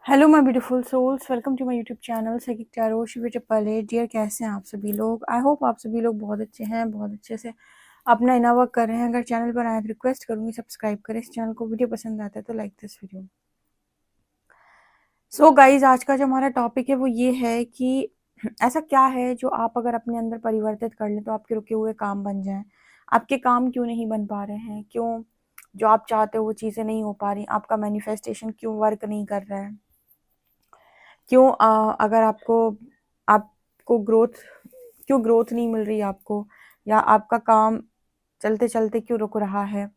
Hello my beautiful souls, welcome to my YouTube channel psychic tarot Shiv चप्पले। Dear, कैसे हैं आप सभी लोग? आई होप आप सभी लोग बहुत अच्छे हैं, बहुत अच्छे से अपना इना वर्क कर रहे हैं। अगर चैनल पर आए तो रिक्वेस्ट करूंगी सब्सक्राइब करें इस चैनल को। वीडियो पसंद आता है तो like this video. So guys, आज का जो हमारा टॉपिक है वो ये है कि ऐसा क्या है जो आप अगर अपने अंदर परिवर्तित कर लें तो आपके रुके हुए काम बन जाएं। आपके काम क्यों नहीं बन पा रहे हैं? क्यों जो आप चाहते हो वो चीज़ें नहीं हो पा रही? आपका मैनिफेस्टेशन क्यों वर्क नहीं कर रहा है? क्यों अगर आपको ग्रोथ नहीं मिल रही आपको, या आपका काम चलते चलते क्यों रुक रहा है?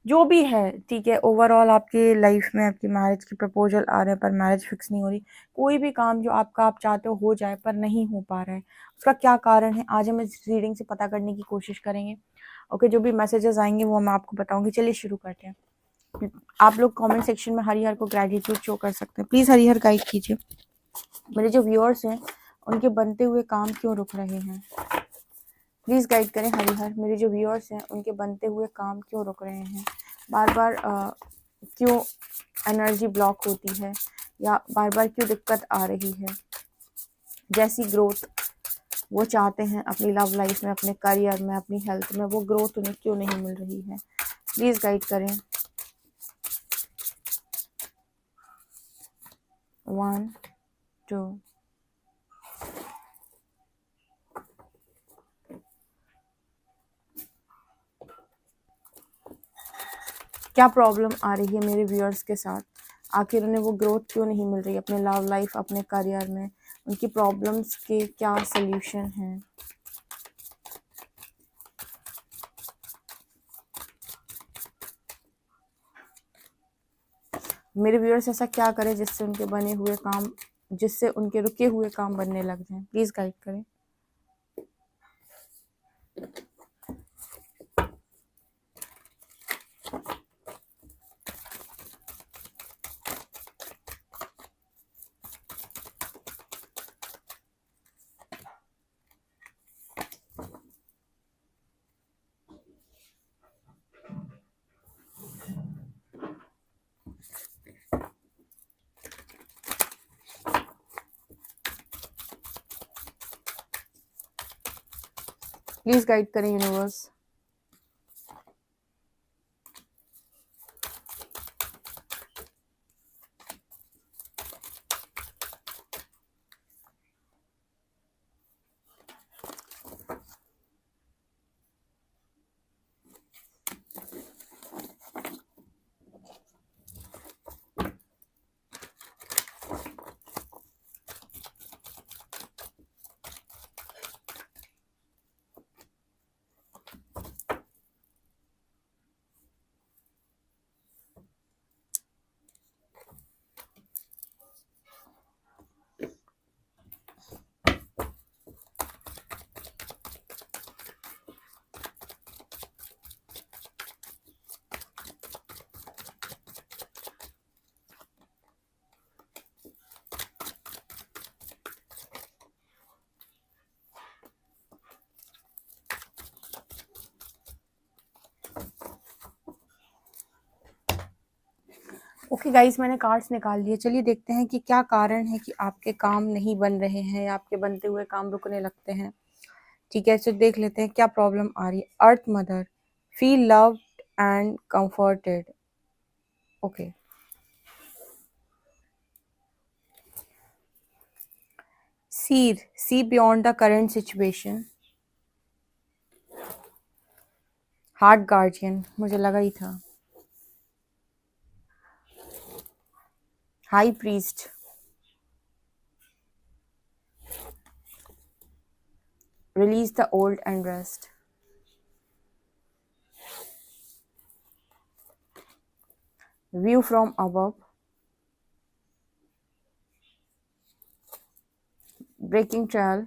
जो भी है, ठीक है। ओवरऑल आपकी लाइफ में आपकी मैरिज की प्रपोजल आ रहे हैं पर मैरिज फिक्स नहीं हो रही। कोई भी काम जो आप चाहते हो जाए पर नहीं हो पा रहा है, उसका क्या कारण है? आज हम इस रीडिंग से पता करने की कोशिश करेंगे। ओके, जो भी मैसेजेस आएंगे वो मैं आपको बताऊंगी। चलिए शुरू करते हैं। आप लोग कमेंट सेक्शन में हरिहर को ग्रेटिट्यूड शो कर सकते हैं। प्लीज हरिहर गाइड कीजिए। मेरे जो व्यूअर्स हैं उनके बनते हुए काम क्यों रुक रहे हैं? प्लीज़ गाइड करें हरिहर। मेरे जो व्यूअर्स हैं उनके बनते हुए काम क्यों रुक रहे हैं? बार बार क्यों एनर्जी ब्लॉक होती है, या बार बार क्यों दिक्कत आ रही है? जैसी ग्रोथ वो चाहते हैं अपनी लव लाइफ में, अपने करियर में, अपनी हेल्थ में, वो ग्रोथ उन्हें क्यों नहीं मिल रही है? प्लीज़ गाइड करें। 1 2 क्या प्रॉब्लम आ रही है मेरे व्यूअर्स के साथ? आखिर उन्हें वो ग्रोथ क्यों नहीं मिल रही अपने लव लाइफ, अपने करियर में? उनकी प्रॉब्लम्स के क्या सल्यूशन हैं? मेरे व्यूअर्स ऐसा क्या करें जिससे उनके रुके हुए काम बनने लग जाएं? प्लीज गाइड करें। प्लीज गाइड करें यूनिवर्स। ओके गाइस, मैंने कार्ड्स निकाल लिए। चलिए देखते हैं कि क्या कारण है कि आपके काम नहीं बन रहे हैं या आपके बनते हुए काम रुकने लगते हैं। ठीक है, तो देख लेते हैं क्या प्रॉब्लम आ रही है। Earth mother, feel loved and comforted. Okay, see beyond the current situation. Heart guardian, मुझे लगा ही था। High priest, release the old and rest. View from above, breaking trail,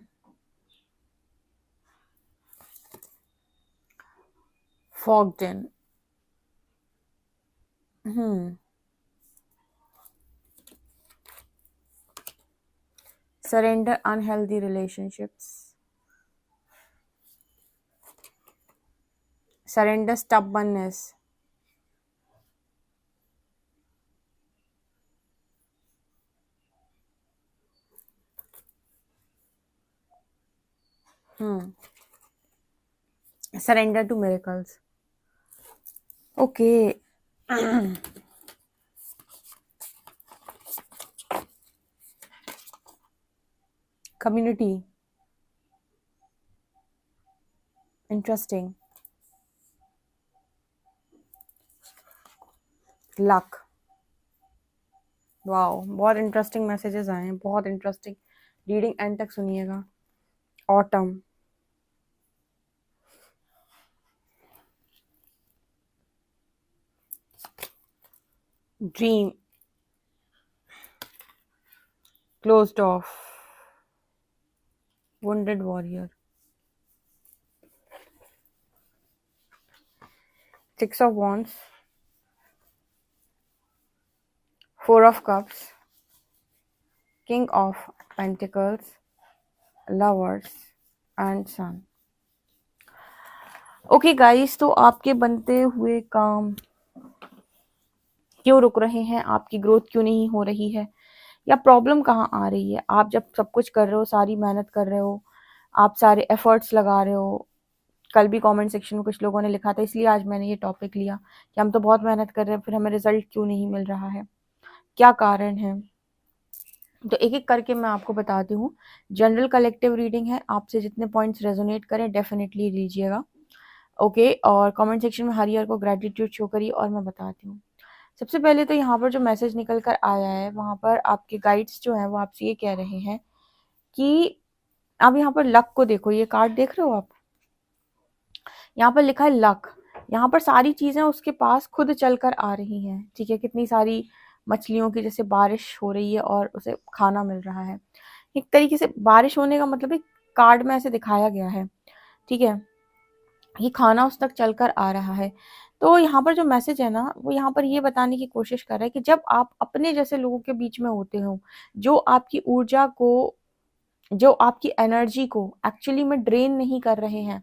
fogged in. Surrender unhealthy relationships. Surrender stubbornness. Surrender to miracles. Okay. Community, interesting. Luck, wow, बहुत interesting messages आए हैं, बहुत interesting. Reading end तक सुनिएगा। Autumn, dream, closed off, wounded warrior, six of wands, four of cups, king of pentacles, lovers and sun। Okay guys, तो आपके बनते हुए काम क्यों रुक रहे हैं, आपकी ग्रोथ क्यों नहीं हो रही है, या प्रॉब्लम कहाँ आ रही है? आप जब सब कुछ कर रहे हो, सारी मेहनत कर रहे हो, आप सारे एफर्ट्स लगा रहे हो। कल भी कमेंट सेक्शन में कुछ लोगों ने लिखा था, इसलिए आज मैंने ये टॉपिक लिया कि हम तो बहुत मेहनत कर रहे हैं, फिर हमें रिजल्ट क्यों नहीं मिल रहा है, क्या कारण है। तो एक एक करके मैं आपको बताती हूँ। जनरल कलेक्टिव रीडिंग है, आपसे जितने पॉइंट्स रेजोनेट करें डेफिनेटली लीजिएगा। ओके, और कमेंट सेक्शन में हरियर को ग्रेटिट्यूड शो करिए और मैं बताती हूँ। सबसे पहले तो यहाँ पर जो मैसेज निकल कर आया है, वहाँ पर आपके गाइड्स जो हैं वो आपसे ये कह रहे हैं कि आप यहाँ पर लक को देखो। ये कार्ड देख रहे हो आप, यहाँ पर लिखा है लक। यहाँ पर सारी चीजें उसके पास खुद चल कर आ रही हैं। ठीक है, कितनी सारी मछलियों की जैसे बारिश हो रही है और उसे खाना मिल रहा है। एक तरीके से बारिश होने का मतलब एक कार्ड में ऐसे दिखाया गया है। ठीक है, ये खाना उस तक चलकर आ रहा है। तो यहाँ पर जो मैसेज है ना, वो यहाँ पर ये बताने की कोशिश कर रहा है कि जब आप अपने जैसे लोगों के बीच में होते हो, जो आपकी ऊर्जा को, जो आपकी एनर्जी को एक्चुअली में ड्रेन नहीं कर रहे हैं,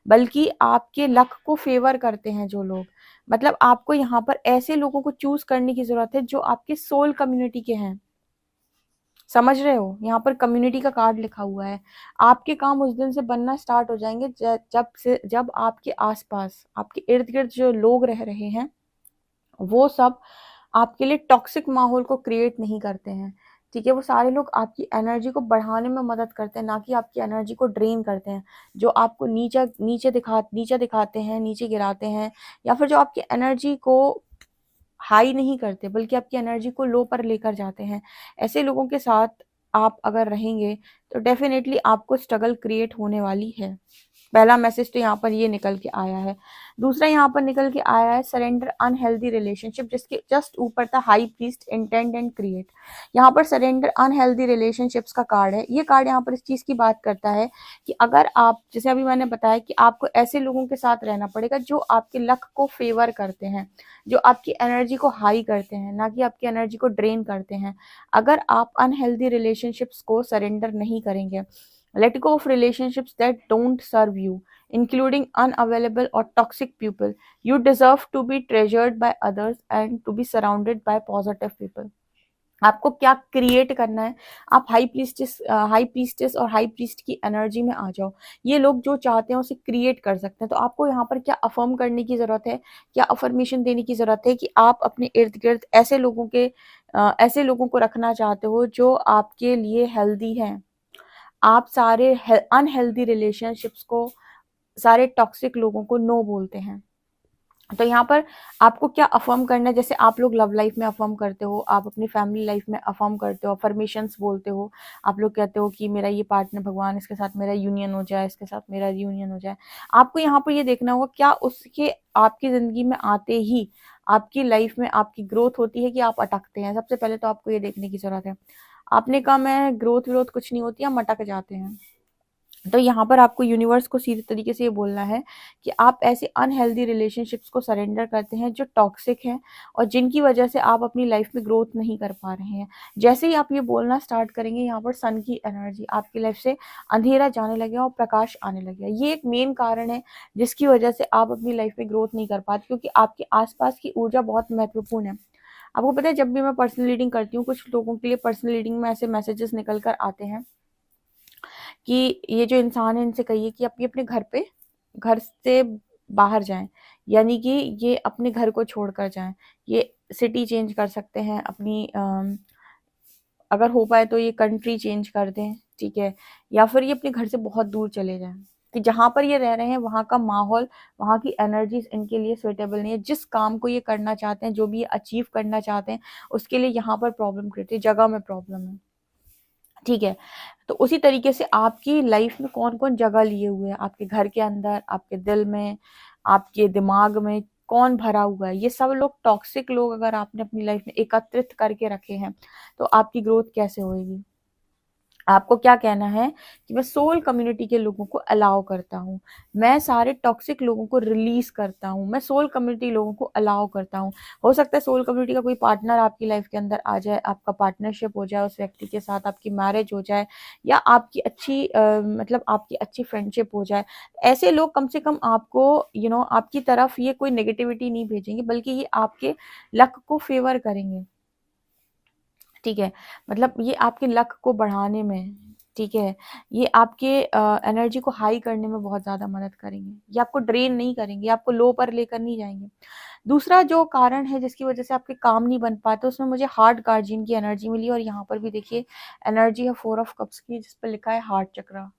बल्कि आपके लक को फेवर करते हैं जो लोग, मतलब आपको यहाँ पर ऐसे लोगों को चूज करने की जरूरत है जो आपके सोल कम्युनिटी के हैं। समझ रहे हो, यहाँ पर कम्युनिटी का कार्ड लिखा हुआ है। आपके काम उस दिन से बनना स्टार्ट हो जाएंगे जब आपके आसपास, आपके इर्द गिर्द जो लोग रह रहे हैं, वो सब आपके लिए टॉक्सिक माहौल को क्रिएट नहीं करते हैं। ठीक है, वो सारे लोग आपकी एनर्जी को बढ़ाने में मदद करते हैं, ना कि आपकी एनर्जी को ड्रेन करते हैं। जो आपको नीचे दिखाते हैं, नीचे गिराते हैं, या फिर जो आपकी एनर्जी को हाई नहीं करते बल्कि आपकी एनर्जी को लो पर लेकर जाते हैं, ऐसे लोगों के साथ आप अगर रहेंगे तो डेफिनेटली आपको स्ट्रगल क्रिएट होने वाली है। पहला मैसेज तो यहाँ पर ये निकल के आया है। दूसरा यहाँ पर निकल के आया है सरेंडर अनहेल्दी रिलेशनशिप, जिसके जस्ट ऊपर था high priest intend and create. यहाँ पर सरेंडर अनहेल्दी रिलेशनशिप्स का कार्ड है। ये कार्ड यहाँ पर इस चीज की बात करता है कि अगर आप, जैसे अभी मैंने बताया कि आपको ऐसे लोगों के साथ रहना पड़ेगा जो आपके लक को फेवर करते हैं, जो आपकी एनर्जी को हाई करते हैं, ना कि आपकी एनर्जी को ड्रेन करते हैं। अगर आप अनहेल्दी रिलेशनशिप्स को सरेंडर नहीं करेंगे, let go of relationships that don't serve you, including unavailable or toxic people. You deserve to be treasured by others and to be surrounded by positive people. आपको क्या create करना है? आप high priestess और high priest की energy में आ जाओ। ये लोग जो चाहते हैं उसे क्रिएट कर सकते हैं। तो आपको यहाँ पर क्या अफर्म करने की जरूरत है, क्या अफर्मेशन देने की जरूरत है कि आप अपने इर्द गिर्द ऐसे लोगों को रखना चाहते हो जो आपके लिए हेल्दी हैं। आप सारे अनहेल्दी रिलेशनशिप्स को, सारे टॉक्सिक लोगों को नो बोलते हैं। तो यहाँ पर आपको क्या अफर्म करना है? जैसे आप लोग लव लाइफ में अफर्म करते हो, आप अपनी फैमिली लाइफ में अफर्म करते हो, अफर्मेशंस बोलते हो। आप लोग कहते हो कि मेरा ये पार्टनर, भगवान इसके साथ मेरा यूनियन हो जाए, इसके साथ मेरा यूनियन हो जाए। आपको यहाँ पर ये देखना होगा क्या उसके आपकी जिंदगी में आते ही आपकी लाइफ में आपकी ग्रोथ होती है कि आप अटकते हैं। सबसे पहले तो आपको ये देखने की जरूरत है। आपने कहा मैं ग्रोथ व्रोथ कुछ नहीं होती, हम अटक जाते हैं। तो यहाँ पर आपको यूनिवर्स को सीधे तरीके से ये बोलना है कि आप ऐसे अनहेल्दी रिलेशनशिप्स को सरेंडर करते हैं जो टॉक्सिक हैं और जिनकी वजह से आप अपनी लाइफ में ग्रोथ नहीं कर पा रहे हैं। जैसे ही आप ये बोलना स्टार्ट करेंगे, यहाँ पर सन की एनर्जी आपकी लाइफ से अंधेरा जाने लगेगा और प्रकाश आने लगेगा। ये एक मेन कारण है जिसकी वजह से आप अपनी लाइफ में ग्रोथ नहीं कर पाते, क्योंकि आपके आसपास की ऊर्जा बहुत महत्वपूर्ण है। आपको पता है, जब भी मैं पर्सनल रीडिंग करती हूँ, कुछ लोगों के लिए पर्सनल रीडिंग में ऐसे मैसेजेस निकल कर आते हैं कि ये जो इंसान है इनसे कहिए कि अपने घर से बाहर जाएं, यानी कि ये अपने घर को छोड़कर जाएं। ये सिटी चेंज कर सकते हैं अपनी, अगर हो पाए तो ये कंट्री चेंज कर दें, ठीक है, या फिर ये अपने घर से बहुत दूर चले जाएं कि जहाँ पर ये रह रहे हैं वहाँ का माहौल, वहाँ की एनर्जीज इनके लिए सुइटेबल नहीं है। जिस काम को ये करना चाहते हैं, जो भी ये अचीव करना चाहते हैं, उसके लिए यहाँ पर प्रॉब्लम क्रिएट है, जगह में प्रॉब्लम है, ठीक है। तो उसी तरीके से आपकी लाइफ में कौन कौन जगह लिए हुए है, आपके घर के अंदर, आपके दिल में, आपके दिमाग में कौन भरा हुआ है, ये सब लोग टॉक्सिक लोग अगर आपने अपनी लाइफ में एकत्रित करके रखे हैं, तो आपकी ग्रोथ कैसे होएगी। आपको क्या कहना है कि मैं सोल कम्युनिटी के लोगों को अलाउ करता हूँ, मैं सारे टॉक्सिक लोगों को रिलीज करता हूँ, मैं सोल कम्युनिटी लोगों को अलाउ करता हूँ। हो सकता है सोल कम्युनिटी का कोई पार्टनर आपकी लाइफ के अंदर आ जाए, आपका पार्टनरशिप हो जाए उस व्यक्ति के साथ, आपकी मैरिज हो जाए, या आपकी अच्छी मतलब आपकी अच्छी फ्रेंडशिप हो जाए। ऐसे लोग कम से कम आपको आपकी तरफ ये कोई नेगेटिविटी नहीं भेजेंगे, बल्कि ये आपके लक को फेवर करेंगे, ठीक है। मतलब ये आपके लक को बढ़ाने में, ठीक है, ये आपके एनर्जी को हाई करने में बहुत ज़्यादा मदद करेंगे। ये आपको ड्रेन नहीं करेंगे, आपको लो पर लेकर नहीं जाएंगे। दूसरा जो कारण है जिसकी वजह से आपके काम नहीं बन पाते, उसमें मुझे हार्ट गार्जियन की एनर्जी मिली, और यहाँ पर भी देखिए एनर्जी है 4 ऑफ कप्स की, जिस पर लिखा है हार्ट चक्रा,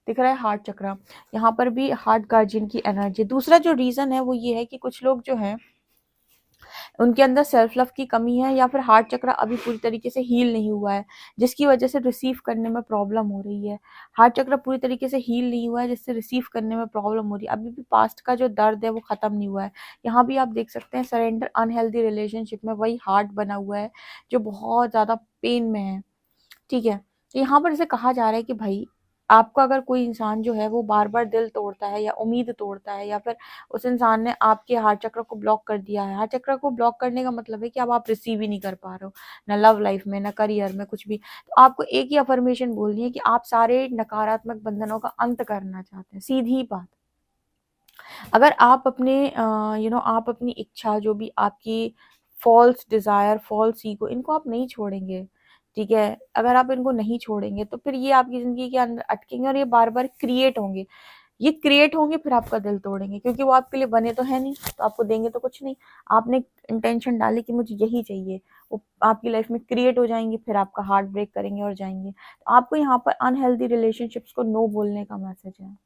दिख रहा है हार्ट चक्रा, यहाँ पर भी हार्ट गार्जियन की एनर्जी। दूसरा जो रीज़न है वो ये है कि कुछ लोग जो हैं उनके अंदर सेल्फ लव की कमी है, या फिर हार्ट चक्र अभी पूरी तरीके से हील नहीं हुआ है, जिसकी वजह से रिसीव करने में प्रॉब्लम हो रही है। हार्ट चक्र पूरी तरीके से हील नहीं हुआ है, जिससे रिसीव करने में प्रॉब्लम हो रही है। अभी भी पास्ट का जो दर्द है वो खत्म नहीं हुआ है। यहाँ भी आप देख सकते हैं सरेंडर अनहेल्दी रिलेशनशिप में वही हार्ट बना हुआ है जो बहुत ज़्यादा पेन में है, ठीक है। तो यहाँ पर जैसे कहा जा रहा है कि भाई आपका अगर कोई इंसान जो है वो बार बार दिल तोड़ता है या उम्मीद तोड़ता है, या फिर उस इंसान ने आपके हार्ट चक्र को ब्लॉक कर दिया है। हार्ट चक्र को ब्लॉक करने का मतलब है कि अब आप रिसीव ही नहीं कर पा रहे हो, ना लव लाइफ में, ना करियर में, कुछ भी। तो आपको एक ही अफर्मेशन बोलनी है कि आप सारे नकारात्मक बंधनों का अंत करना चाहते हैं, सीधी बात। अगर आप अपने आप अपनी इच्छा, जो भी आपकी फॉल्स डिजायर, फॉल्स ईगो, इनको आप नहीं छोड़ेंगे, ठीक है, अगर आप इनको नहीं छोड़ेंगे तो फिर ये आपकी जिंदगी के अंदर अटकेंगे और ये बार बार क्रिएट होंगे। ये क्रिएट होंगे, फिर आपका दिल तोड़ेंगे, क्योंकि वो आपके लिए बने तो है नहीं, तो आपको देंगे तो कुछ नहीं। आपने इंटेंशन डाली कि मुझे यही चाहिए, वो आपकी लाइफ में क्रिएट हो जाएंगे, फिर आपका हार्ट ब्रेक करेंगे और जाएंगे। तो आपको यहाँ पर अनहेल्दी रिलेशनशिप्स को नो बोलने का मैसेज है।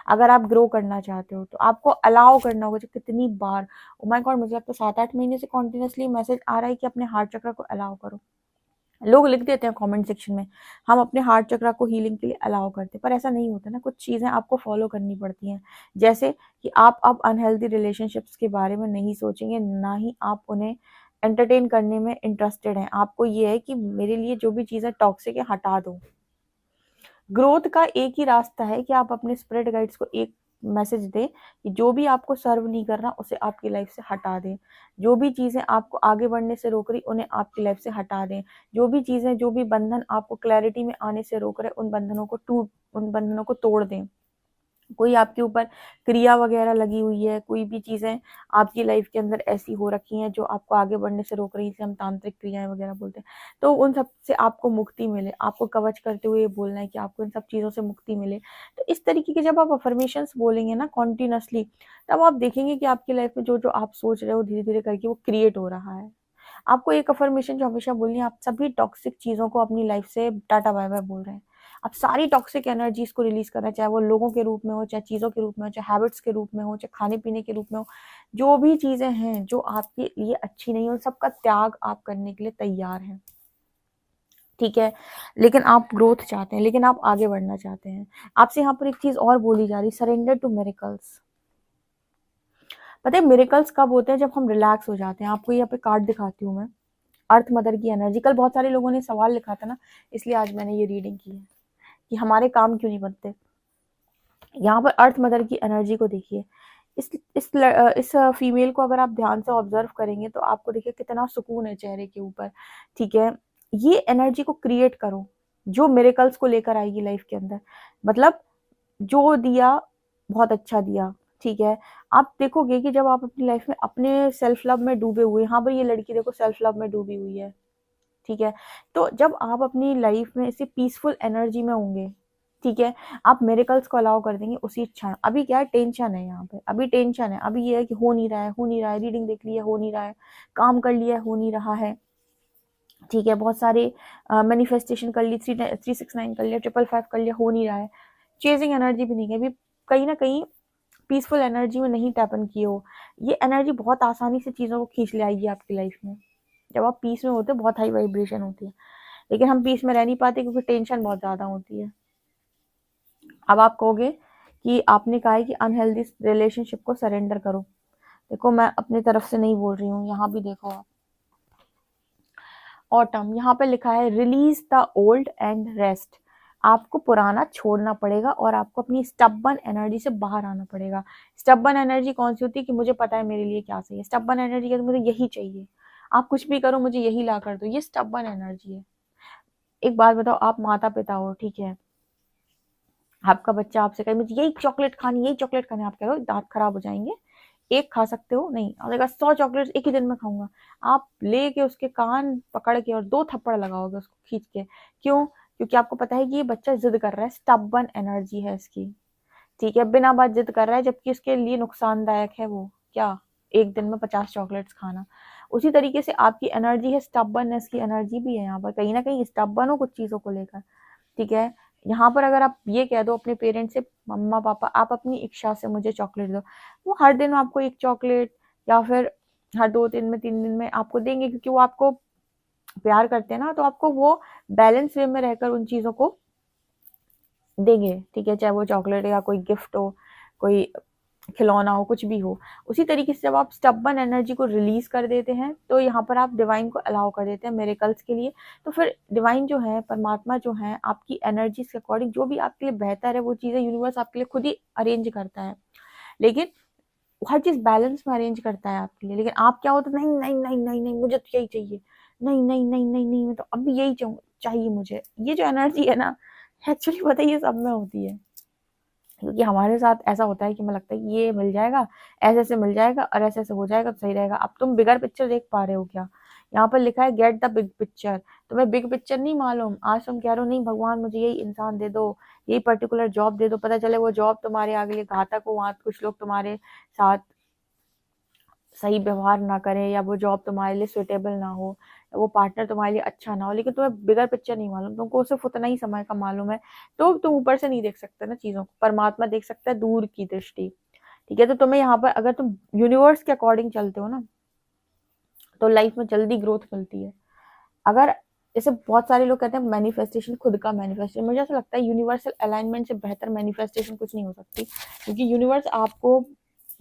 अगर आप ग्रो करना चाहते हो तो आपको अलाउ करना होगा। जो कितनी बार, ओ माय गॉड, मुझे अब तो 7-8 महीने से कॉन्टिन्यूसली मैसेज आ रहा है कि अपने हार्ट चक्र को अलाउ करो। लोग लिख देते हैं कमेंट सेक्शन में, हम अपने हार्ट चक्र को हीलिंग के लिए अलाउ करते हैं, पर ऐसा नहीं होता ना। कुछ चीज़ें आपको फॉलो करनी पड़ती हैं, जैसे कि आप अब अनहेल्दी रिलेशनशिप्स के बारे में नहीं सोचेंगे, ना ही आप उन्हें एंटरटेन करने में इंटरेस्टेड हैं। आपको ये है कि मेरे लिए जो भी चीज़ें टॉक्सिक है हटा दो। ग्रोथ का एक ही रास्ता है कि आप अपने स्पिरिट गाइड्स को एक मैसेज दें कि जो भी आपको सर्व नहीं कर रहा उसे आपकी लाइफ से हटा दें। जो भी चीज़ें आपको आगे बढ़ने से रोक रही उन्हें आपकी लाइफ से हटा दें। जो भी चीज़ें, जो भी बंधन आपको क्लैरिटी में आने से रोक रहे, उन बंधनों को तोड़ दें। कोई आपके ऊपर क्रिया वगैरह लगी हुई है, कोई भी चीज़ें आपकी लाइफ के अंदर ऐसी हो रखी हैं जो आपको आगे बढ़ने से रोक रही है, जिसे हम तांत्रिक क्रियाएं वगैरह बोलते हैं, तो उन सब से आपको मुक्ति मिले। आपको कवच करते हुए ये बोलना है कि आपको इन सब चीज़ों से मुक्ति मिले। तो इस तरीके के जब आप अफर्मेशंस बोलेंगे ना कॉन्टिन्यूसली, तब आप देखेंगे कि आपकी लाइफ में जो जो आप सोच रहे हो धीरे धीरे करके वो क्रिएट हो रहा है। आपको एक अफर्मेशन जो हमेशा बोलनी है, आप सभी टॉक्सिक चीज़ों को अपनी लाइफ से टाटा बाय बाय बोल रहे हैं। आप सारी टॉक्सिक एनर्जीज को रिलीज करना, चाहे वो लोगों के रूप में हो, चाहे चीज़ों के रूप में हो, चाहे हैबिट्स के रूप में हो, चाहे खाने पीने के रूप में हो। जो भी चीज़ें हैं जो आपके लिए अच्छी नहीं है, उन सबका त्याग आप करने के लिए तैयार हैं, ठीक है। लेकिन आप ग्रोथ चाहते हैं, लेकिन आप आगे बढ़ना चाहते हैं। आपसे यहाँ पर एक चीज़ और बोली जा रही, सरेंडर टू मिरेकल्स। पता है मिरेकल्स कब होते हैं? जब हम रिलैक्स हो जाते हैं। आपको यहाँ पे कार्ड दिखाती हूँ मैं, अर्थ मदर की एनर्जी। कल बहुत सारे लोगों ने सवाल लिखा था ना, इसलिए आज मैंने ये रीडिंग की है कि हमारे काम क्यों नहीं बनते। यहाँ पर अर्थ मदर की एनर्जी को देखिए। इस फीमेल को अगर आप ध्यान से ऑब्जर्व करेंगे तो आपको देखिए कितना सुकून है चेहरे के ऊपर, ठीक है। ये एनर्जी को क्रिएट करो जो मिरेकल्स को लेकर आएगी लाइफ के अंदर। मतलब जो दिया बहुत अच्छा दिया, ठीक है। आप देखोगे कि जब आप अपनी लाइफ में अपने सेल्फ लव में डूबे हुए, यहाँ पर ये लड़की देखो सेल्फ लव में डूबी हुई है, ठीक है। तो जब आप अपनी लाइफ में ऐसे पीसफुल एनर्जी में होंगे, ठीक है, आप मिरेकल्स को अलाउ कर देंगे उसी क्षण। अभी क्या है, टेंशन है यहाँ पे, अभी टेंशन है, अभी ये है कि हो नहीं रहा है, हो नहीं रहा है, रीडिंग देख ली है, हो नहीं रहा है, काम कर लिया है, हो नहीं रहा है, ठीक है, बहुत सारे मैनिफेस्टेशन कर ली, 369 कर लिया, 555 कर लिया, हो नहीं रहा है, चेजिंग एनर्जी भी नहीं है, अभी कहीं ना कहीं पीसफुल एनर्जी में नहीं टैपन किए हो। ये एनर्जी बहुत आसानी से चीज़ों को खींच ले आएगी आपकी लाइफ में। जब आप पीस में होते हो बहुत हाई वाइब्रेशन होती है, लेकिन हम पीस में रह नहीं पाते क्योंकि टेंशन बहुत ज़्यादा होती है। अब आप कहोगे कि आपने कहा है कि अनहेल्दी रिलेशनशिप को सरेंडर करो। देखो मैं अपनी तरफ से नहीं बोल रही हूँ, यहाँ भी देखो आप, ऑटम यहाँ पे लिखा है release the old and rest. आपको पुराना छोड़ना पड़ेगा और आपको अपनी स्टबन एनर्जी से बाहर आना पड़ेगा। स्टबन एनर्जी कौन सी होती है कि मुझे पता है मेरे लिए क्या सही है। स्टबन एनर्जी है मुझे यही चाहिए, आप कुछ भी करो मुझे यही ला कर दो, ये स्टबन एनर्जी है। एक बात बताओ, आप माता पिता हो, ठीक है, आपका बच्चा आपसे कहे मुझे यही चॉकलेट खानी, यही चॉकलेट खानी, आप कह रहे हो दांत खराब हो जाएंगे, एक खा सकते हो नहीं, आपने कहा 100 चॉकलेट एक ही दिन में खाऊंगा, आप लेके उसके कान पकड़ के और 2 थप्पड़ लगाओगे उसको खींच के। क्यों? क्योंकि आपको पता है कि ये बच्चा जिद कर रहा है, स्टबन एनर्जी है इसकी, ठीक है, बिना बात जिद कर रहा है, जबकि उसके लिए नुकसानदायक है वो क्या, एक दिन में 50 चॉकलेट्स खाना। उसी तरीके से आपकी एनर्जी है, स्टबननेस की एनर्जी भी है यहाँ पर, कहीं ना कहीं स्टबन हो कुछ चीजों को लेकर, ठीक है। यहाँ पर अगर आप ये कह दो अपने पेरेंट्स से, मम्मा पापा आप अपनी इच्छा से मुझे चॉकलेट दो, वो हर दिन आपको एक चॉकलेट या फिर हर 2 दिन में 3 दिन में आपको देंगे, क्योंकि वो आपको प्यार करते हैं ना, तो आपको वो बैलेंस वे में रहकर उन चीजों को देंगे, ठीक है, चाहे वो चॉकलेट या कोई गिफ्ट हो, कोई खिलौना हो, कुछ भी हो। उसी तरीके से जब आप स्टबन एनर्जी को रिलीज कर देते हैं तो यहाँ पर आप डिवाइन को अलाउ कर देते हैं मिरेकल्स के लिए। तो फिर डिवाइन जो है, परमात्मा जो है, आपकी एनर्जी के अकॉर्डिंग जो भी आपके लिए बेहतर है वो चीज़ें यूनिवर्स आपके लिए खुद ही अरेंज करता है, लेकिन हर चीज़ बैलेंस में अरेंज करता है आपके लिए। लेकिन आप क्या होता है, नहीं नहीं नहीं नहीं नहीं मुझे तो यही चाहिए, नहीं नहीं नहीं नहीं नहीं मैं तो अभी यही चाहिए मुझे। ये जो एनर्जी है ना, एक्चुअली पता है ये सब में होती है, क्योंकि हमारे साथ ऐसा होता है कि हमें लगता है कि ये मिल जाएगा, ऐसे ऐसे मिल जाएगा और ऐसे ऐसे हो जाएगा तो सही रहेगा। अब तुम बिगर पिक्चर देख पा रहे हो क्या? यहाँ पर लिखा है गेट द बिग पिक्चर। तुम्हें बिग पिक्चर नहीं मालूम, आज तुम कह रहे हो नहीं भगवान मुझे यही इंसान दे दो, यही पर्टिकुलर जॉब दे दो, पता चले वो जॉब तुम्हारे आगे लिए घातक हो, वहां कुछ लोग तुम्हारे साथ सही व्यवहार ना करे, या वो जॉब तुम्हारे लिए सुटेबल ना हो, या वो पार्टनर तुम्हारे लिए अच्छा ना हो, लेकिन तुम्हें बिगर पिक्चर नहीं मालूम, तुमको सिर्फ उतना ही समय का मालूम है, तो तुम ऊपर से नहीं देख सकते ना चीजों को, परमात्मा देख सकता है दूर की दृष्टि, ठीक है। तो तुम्हें यहाँ पर अगर तुम यूनिवर्स के अकॉर्डिंग चलते हो ना, तो लाइफ में जल्दी ग्रोथ मिलती है। अगर जैसे बहुत सारे लोग कहते हैं मैनिफेस्टेशन, खुद का मैनिफेस्टेशन, मुझे ऐसा लगता है यूनिवर्सल अलाइनमेंट से बेहतर मैनिफेस्टेशन कुछ नहीं हो सकती, क्योंकि यूनिवर्स आपको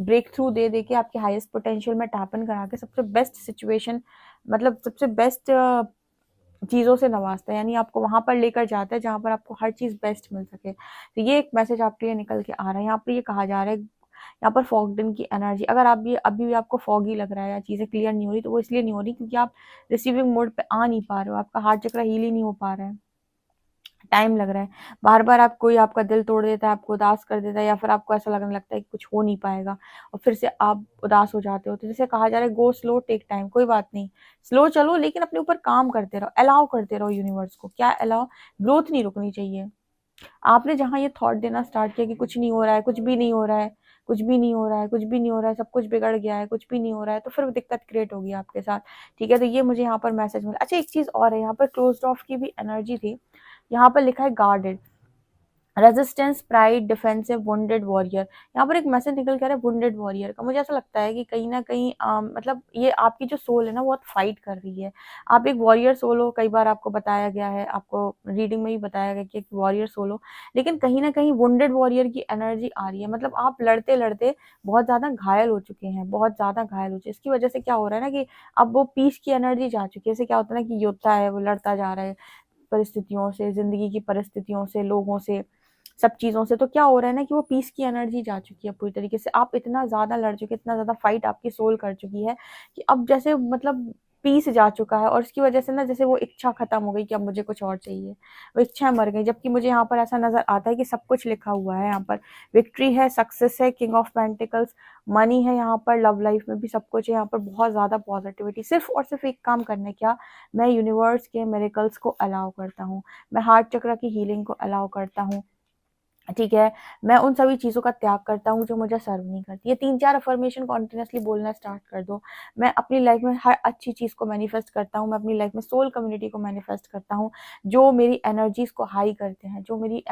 ब्रेक थ्रू दे दे के आपके हाईएस्ट पोटेंशियल में टैपन करा के सबसे बेस्ट सिचुएशन, मतलब सबसे बेस्ट चीज़ों से नवाजता है, यानी आपको वहां पर लेकर जाता है जहां पर आपको हर चीज़ बेस्ट मिल सके। तो ये एक मैसेज आपके लिए निकल के आ रहा है। यहाँ पर ये कहा जा रहा है, यहाँ पर फॉगडन की एनर्जी, अगर आप भी अभी भी आपको फॉगी लग रहा है या चीज़ें क्लियर नहीं हो रही, तो वो इसलिए नहीं हो रही क्योंकि आप रिसीविंग मोड पे आ नहीं पा रहे हो, आपका हार्ट चक्र हील ही नहीं हो पा रहा है, टाइम लग रहा है। बार बार आप कोई आपका दिल तोड़ देता है, आपको उदास कर देता है, या फिर आपको ऐसा लगने लगता है कि कुछ हो नहीं पाएगा और फिर से आप उदास हो जाते हो। तो जैसे कहा जा रहा है गो स्लो टेक टाइम, कोई बात नहीं, स्लो चलो लेकिन अपने ऊपर काम करते रहो, अलाउ करते रहो यूनिवर्स को। क्या अलाउ? ग्रोथ नहीं रुकनी चाहिए। आपने जहाँ ये थॉट देना स्टार्ट किया कि कुछ नहीं हो रहा है, कुछ भी नहीं हो रहा है, कुछ भी नहीं हो रहा है, कुछ भी नहीं हो रहा है, सब कुछ बिगड़ गया है, कुछ भी नहीं हो रहा है, तो फिर दिक्कत क्रिएट होगी आपके साथ, ठीक है। तो ये मुझे यहाँ पर मैसेज मिला। अच्छा एक चीज और है, यहाँ पर क्लोज्ड ऑफ की भी एनर्जी थी, यहाँ पर लिखा है guarded, resistance, pride, defensive, wounded warrior. यहाँ पर एक मैसेज निकल कर है वुंडेड वॉरियर का। मुझे ऐसा लगता है कि कहीं ना कहीं मतलब ये आपकी जो सोल है ना बहुत फाइट कर रही है। आप एक वॉरियर सोल हो, कई बार आपको बताया गया है, आपको रीडिंग में भी बताया गया कि एक वॉरियर सोल हो, लेकिन कहीं ना कहीं वुंडेड वॉरियर की एनर्जी आ रही है। मतलब आप लड़ते लड़ते बहुत ज्यादा घायल हो चुके हैं, बहुत ज्यादा घायल हो चुके हैं। इसकी वजह से क्या हो रहा है ना कि अब वो पीस की एनर्जी जा चुकी है। इससे क्या होता है ना कि योद्धा है वो लड़ता जा रहा है परिस्थितियों से, जिंदगी की परिस्थितियों से, लोगों से, सब चीज़ों से। तो क्या हो रहा है ना कि वो पीस की एनर्जी जा चुकी है पूरी तरीके से। आप इतना ज़्यादा लड़ चुके, इतना ज़्यादा फाइट आपकी सोल कर चुकी है कि अब जैसे मतलब पीस जा चुका है और उसकी वजह से ना जैसे वो इच्छा खत्म हो गई कि अब मुझे कुछ और चाहिए, वो इच्छा मर गई। जबकि मुझे यहाँ पर ऐसा नजर आता है कि सब कुछ लिखा हुआ है, यहाँ पर विक्ट्री है, सक्सेस है, किंग ऑफ पेंटिकल्स, मनी है, यहाँ पर लव लाइफ में भी सब कुछ है, यहाँ पर बहुत ज्यादा पॉजिटिविटी। सिर्फ और सिर्फ एक काम करना है, क्या, मैं यूनिवर्स के मिरेकल्स को अलाउ करता हूँ, मैं हार्ट चक्र की हीलिंग को अलाउ करता हूँ, ठीक है, मैं उन सभी चीज़ों का त्याग करता हूँ जो मुझे सर्व नहीं करती। ये 3-4 अफर्मेशन कॉन्टिन्यूसली बोलना स्टार्ट कर दो। मैं अपनी लाइफ में हर अच्छी चीज़ को मैनिफेस्ट करता हूँ, मैं अपनी लाइफ में सोल कम्युनिटी को मैनिफेस्ट करता हूँ, जो मेरी एनर्जीज़ को हाई करते हैं, जो मेरी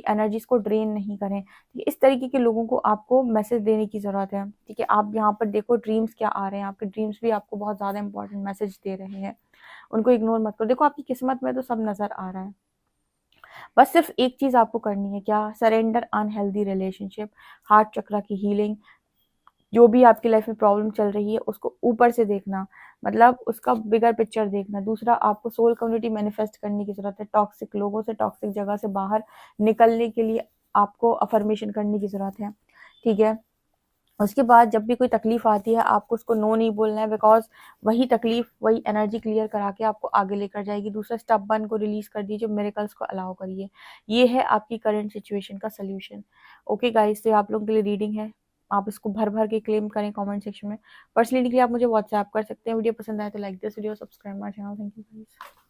एनर्जीज़ को ड्रेन नहीं करें। इस तरीके के लोगों को आपको मैसेज देने की ज़रूरत है, ठीक है। आप यहाँ पर देखो ड्रीम्स क्या आ रहे हैं, आपके ड्रीम्स भी आपको बहुत ज़्यादा इंपॉर्टेंट मैसेज दे रहे हैं, उनको इग्नोर मत करो। देखो आपकी किस्मत में तो सब नज़र आ रहा है, बस सिर्फ एक चीज आपको करनी है, क्या, सरेंडर अनहेल्दी रिलेशनशिप, हार्ट चक्र की हीलिंग, जो भी आपकी लाइफ में प्रॉब्लम चल रही है उसको ऊपर से देखना, मतलब उसका बिगर पिक्चर देखना। दूसरा, आपको सोल कम्युनिटी मैनिफेस्ट करने की जरूरत है, टॉक्सिक लोगों से, टॉक्सिक जगह से बाहर निकलने के लिए आपको अफर्मेशन करने की जरूरत है, ठीक है। उसके बाद जब भी कोई तकलीफ आती है आपको उसको नो नहीं बोलना है, बिकॉज वही तकलीफ, वही एनर्जी क्लियर करा के आपको आगे लेकर जाएगी। दूसरा, स्टबर्न को रिलीज कर दीजिए, मिरेकल्स को अलाउ करिए। ये है आपकी करंट सिचुएशन का सोल्यूशन। ओके गाइस, तो आप लोगों के लिए रीडिंग है, आप इसको भर भर के क्लेम करें कमेंट सेक्शन में। पर्सनली के लिए आप मुझे व्हाट्सएप कर सकते हैं। वीडियो पसंद आए तो like this video, subscribe my channel. Thank you guys.